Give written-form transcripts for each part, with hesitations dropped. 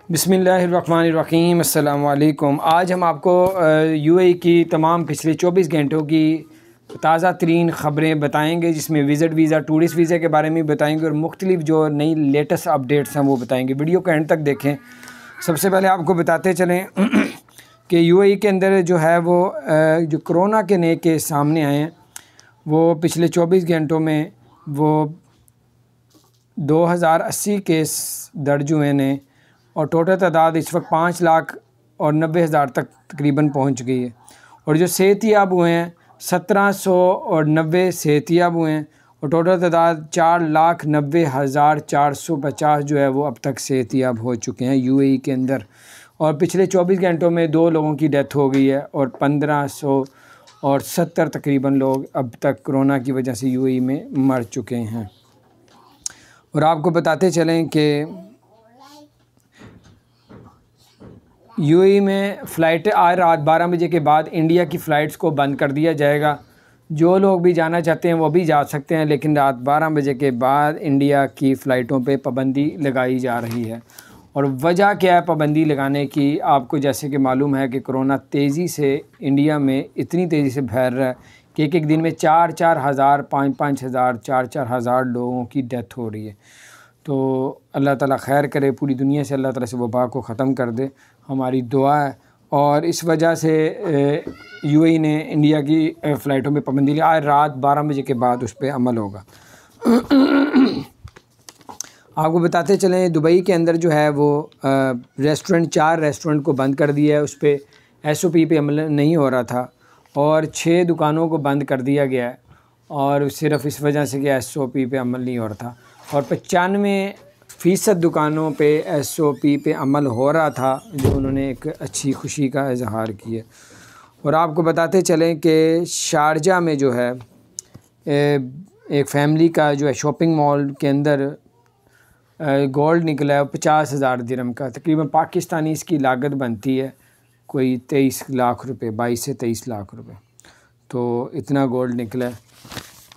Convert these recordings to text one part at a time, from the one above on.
बिस्मिल्लाहिर्रहमानिर्रहीम अस्सलामु अलैकुम। आज हम आपको यूएई की तमाम पिछले 24 घंटों की ताज़ा तरीन ख़बरें बताएंगे, जिसमें विज़िट वीज़ा, टूरिस्ट वीज़ा के बारे में बताएंगे और मुख्तलिफ जो नई लेटेस्ट अपडेट्स हैं वो बताएंगे। वीडियो को एंड तक देखें। सबसे पहले आपको बताते चलें कि यूएई के अंदर जो है वो जो कोरोना के नए केस सामने आए हैं वो पिछले 24 घंटों में वो 2080 केस दर्ज हुए हैं और टोटल तादाद इस वक्त 5,90,000 तक तकरीबन पहुंच गई है। और जो सेहतियाब हुए हैं 1790 सेहतियाब हुए हैं और टोटल तादाद 4,90,450 जो है वो अब तक सेहतियाब हो चुके हैं यूएई के अंदर। और पिछले 24 घंटों में 2 लोगों की डेथ हो गई है और 1570 तकरीबन लोग अब तक कोरोना की वजह से यूएई में मर चुके हैं। और आपको बताते चलें कि यूएई में फ़्लाइट आज रात 12 बजे के बाद इंडिया की फ़्लाइट्स को बंद कर दिया जाएगा। जो लोग भी जाना चाहते हैं वो भी जा सकते हैं, लेकिन रात 12 बजे के बाद इंडिया की फ़्लाइटों पे पाबंदी लगाई जा रही है। और वजह क्या है पाबंदी लगाने की? आपको जैसे कि मालूम है कि कोरोना तेज़ी से इंडिया में इतनी तेज़ी से फैल रहा है कि एक दिन में 4-4 हज़ार, 5-5 हज़ार, 4-4 हज़ार लोगों की डेथ हो रही है। तो अल्लाह ताला खैर करे, पूरी दुनिया से अल्लाह ताला से वबा को ख़त्म कर दे, हमारी दुआ है। और इस वजह से यूएई ने इंडिया की फ़्लाइटों में पाबंदी ली। आज रात 12 बजे के बाद उस पर अमल होगा। आपको बताते चलें दुबई के अंदर जो है वो रेस्टोरेंट 4 रेस्टोरेंट को बंद कर दिया है। उस पर एसओपी पे अमल नहीं हो रहा था और 6 दुकानों को बंद कर दिया गया है और सिर्फ़ इस वजह से कि एसओपी पे अमल नहीं हो रहा था। और 95% दुकानों पे एसओपी पे अमल हो रहा था, जो उन्होंने एक अच्छी खुशी का इजहार किया। और आपको बताते चलें कि शारजा में जो है एक फैमिली का जो है शॉपिंग मॉल के अंदर गोल्ड निकला है 50,000 दिरहम का। तकरीबन पाकिस्तानी इसकी लागत बनती है कोई 23 लाख रुपए, 22 से 23 लाख रुपए। तो इतना गोल्ड निकला है।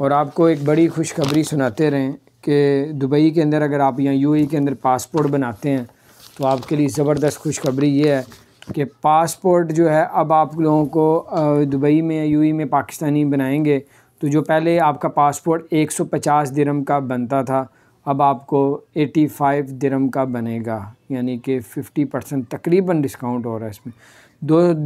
और आपको एक बड़ी खुशखबरी सुनाते रहें कि दुबई के अंदर अगर आप यहाँ यूएई के अंदर पासपोर्ट बनाते हैं तो आपके लिए ज़बरदस्त खुशखबरी ये है कि पासपोर्ट जो है अब आप लोगों को दुबई में यूएई में पाकिस्तानी बनाएंगे तो जो पहले आपका पासपोर्ट 150 दिरहम का बनता था अब आपको 85 दिरहम का बनेगा, यानी कि 50% तकरीबन डिस्काउंट हो रहा है इसमें।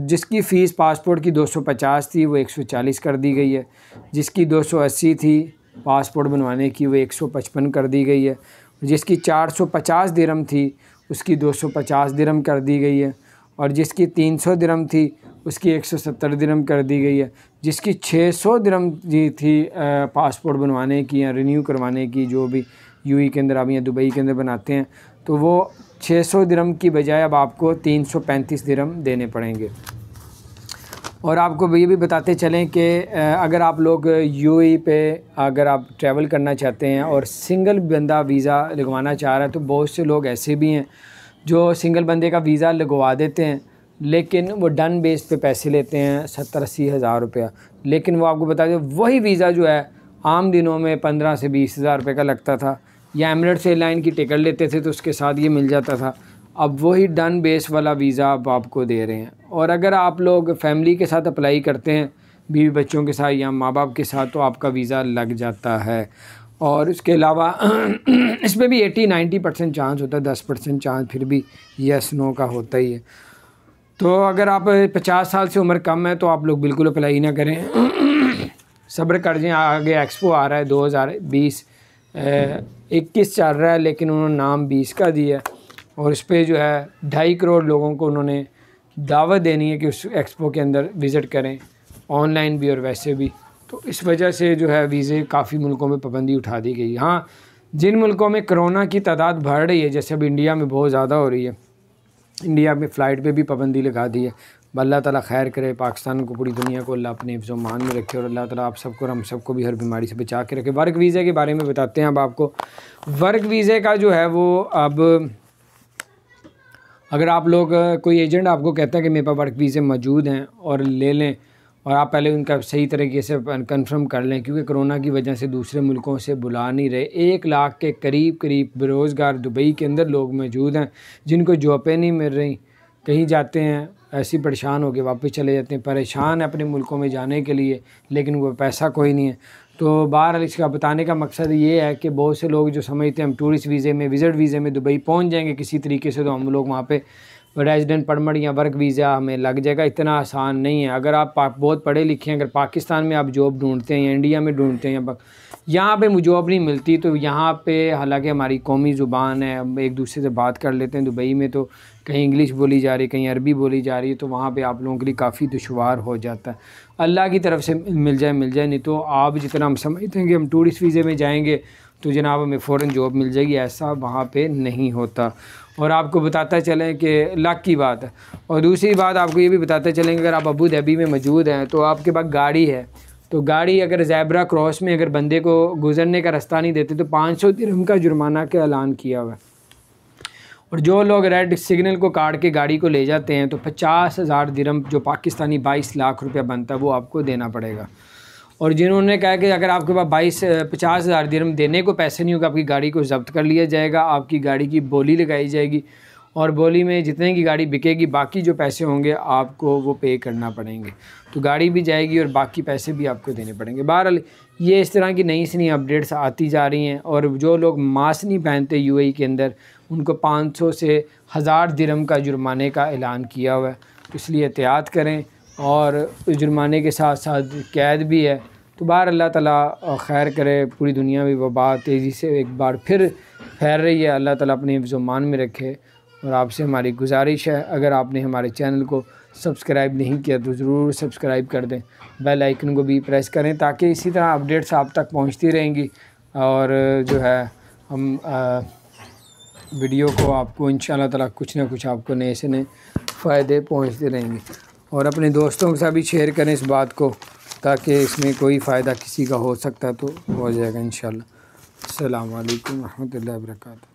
जिसकी फ़ीस पासपोर्ट की 250 थी वो 140 कर दी गई है, जिसकी 280 थी पासपोर्ट बनवाने की वो 155 कर दी गई है, जिसकी 450 दिरहम थी उसकी 250 दिरहम कर दी गई है, और जिसकी 300 दिरहम थी उसकी 170 दिरहम कर दी गई है, जिसकी 600 दिरहम थी पासपोर्ट बनवाने की या रिन्यू करवाने की, जो भी यूएई के अंदर आप या दुबई के अंदर बनाते हैं, तो वो 600 दिरहम की बजाय अब आपको 335 दिरहम देने पड़ेंगे। और आपको ये भी बताते चलें कि अगर आप लोग यूएई पे अगर आप ट्रैवल करना चाहते हैं और सिंगल बंदा वीज़ा लगवाना चाह रहा है, तो बहुत से लोग ऐसे भी हैं जो सिंगल बंदे का वीज़ा लगवा देते हैं, लेकिन वो डन बेस पे पैसे लेते हैं 70-80 हज़ार रुपया। लेकिन वो आपको बता दें वही वीज़ा जो है आम दिनों में 15 से 20 हज़ार रुपये का लगता था, या एमिरेट्स एयरलाइन की टिकट लेते थे तो उसके साथ ये मिल जाता था। अब वही डन बेस वाला वीज़ा अब आपको दे रहे हैं। और अगर आप लोग फैमिली के साथ अप्लाई करते हैं, बीवी बच्चों के साथ या माँ बाप के साथ, तो आपका वीज़ा लग जाता है। और इसके अलावा इसमें भी 80-90% चांस होता है, 10% चांस फिर भी यस नो का होता ही है। तो अगर आप 50 साल से उम्र कम है तो आप लोग बिल्कुल अप्लाई ना करें, सब्र कर जाएँ। आगे एक्सपो आ रहा है 2020, 21 चल रहा है, लेकिन उन्होंने नाम 20 का दिया है और इस पर जो है 2.5 करोड़ लोगों को उन्होंने दावत देनी है कि उस एक्सपो के अंदर विज़िट करें, ऑनलाइन भी और वैसे भी। तो इस वजह से जो है वीज़े काफ़ी मुल्कों में पाबंदी उठा दी गई। हाँ, जिन मुल्कों में कोरोना की तादाद बढ़ रही है, जैसे अब इंडिया में बहुत ज़्यादा हो रही है, इंडिया में फ़्लाइट पे भी पाबंदी लगा दी है। अल्लाह ताला खैर करे, पाकिस्तान को, पूरी दुनिया को अल्लाह अपने हिफ्ज़ मान में रखे और अल्लाह ताला आप सबको और हम सबको भी हर बीमारी से बचा के रखे। वर्क वीज़े के बारे में बताते हैं अब आपको। वर्क वीज़े का जो है वो अब अगर आप लोग कोई एजेंट आपको कहता है कि मेरे पास वर्क वीज़े मौजूद हैं और ले लें, और आप पहले उनका सही तरीके से कंफर्म कर लें, क्योंकि कोरोना की वजह से दूसरे मुल्कों से बुला नहीं रहे। 1 लाख के करीब बेरोज़गार दुबई के अंदर लोग मौजूद हैं जिनको जॉबें नहीं मिल रही, कहीं जाते हैं ऐसे परेशान होकर वापस चले जाते हैं, परेशान है अपने मुल्कों में जाने के लिए, लेकिन वो पैसा कोई नहीं है। तो बहरहाल इसका बताने का मकसद ये है कि बहुत से लोग जो समझते हैं हम टूरिस्ट वीज़े में, विज़िट वीज़े में दुबई पहुंच जाएंगे किसी तरीके से, तो हम लोग वहाँ पे रेजिडेंट परमिट या वर्क वीज़ा हमें लग जाएगा। इतना आसान नहीं है। अगर आप बहुत पढ़े लिखे हैं, अगर पाकिस्तान में आप जॉब ढूंढते हैं या इंडिया में ढूंढते हैं या यहाँ पे जॉब नहीं मिलती, तो यहाँ पे हालांकि हमारी कौमी ज़ुबान है, हम एक दूसरे से बात कर लेते हैं। दुबई में तो कहीं इंग्लिश बोली जा रही है, कहीं अरबी बोली जा रही है, तो वहाँ पे आप लोगों के लिए काफ़ी दुश्वार हो जाता है। अल्लाह की तरफ से मिल जाए, नहीं तो आप जितना हम समझते हैं कि हम टूरिस्ट वीज़े में जाएंगे तो जनाब हमें फ़ौरन जॉब मिल जाएगी, ऐसा वहाँ पे नहीं होता। और आपको बताते चलें कि लक की बात है। और दूसरी बात आपको ये भी बताते चलेंगे, अगर आप अबू धाबी में मौजूद हैं तो आपके पास गाड़ी है, तो गाड़ी अगर ज़ेब्रा क्रॉस में अगर बंदे को गुजरने का रास्ता नहीं देते तो 500 दिरहम का जुर्माना का ऐलान किया हुआ है। और जो लोग रेड सिग्नल को काट के गाड़ी को ले जाते हैं तो 50,000 दिरहम जो पाकिस्तानी 22 लाख रुपया बनता है वो आपको देना पड़ेगा। और जिन्होंने कहा कि अगर आपके पास 50,000 दिरहम देने को पैसे नहीं होगा, आपकी गाड़ी को ज़ब्त कर लिया जाएगा, आपकी गाड़ी की बोली लगाई जाएगी और बोली में जितने की गाड़ी बिकेगी बाकी जो पैसे होंगे आपको वो पे करना पड़ेंगे। तो गाड़ी भी जाएगी और बाकी पैसे भी आपको देने पड़ेंगे। बहरहाल ये इस तरह की नई अपडेट्स आती जा रही हैं। और जो लोग मास्क नहीं पहनते यूएई के अंदर उनको 500 से 1000 दिरहम का जुर्माने का ऐलान किया हुआ है, इसलिए एहतियात करें। और जुर्माने के साथ साथ कैद भी है। तो बाहर अल्लाह ताला खैर करे, पूरी दुनिया में वबा तेज़ी से एक बार फिर फैल रही है, अल्लाह ताला अपने हिफ्ज़-ओ-मान में रखे। और आपसे हमारी गुजारिश है, अगर आपने हमारे चैनल को सब्सक्राइब नहीं किया तो ज़रूर सब्सक्राइब कर दें, बेल आइकन को भी प्रेस करें ताकि इसी तरह अपडेट्स आप तक पहुंचती रहेंगी। और जो है हम वीडियो को आपको इंशाअल्लाह ताला कुछ ना कुछ आपको नए से नए फ़ायदे पहुंचते रहेंगे। और अपने दोस्तों के साथ भी शेयर करें इस बात को, ताकि इसमें कोई फ़ायदा किसी का हो सकता है तो हो जाएगा इंशाअल्लाह। अस्सलामु अलैकुम रहमतुल्लाहि व बरकातहू।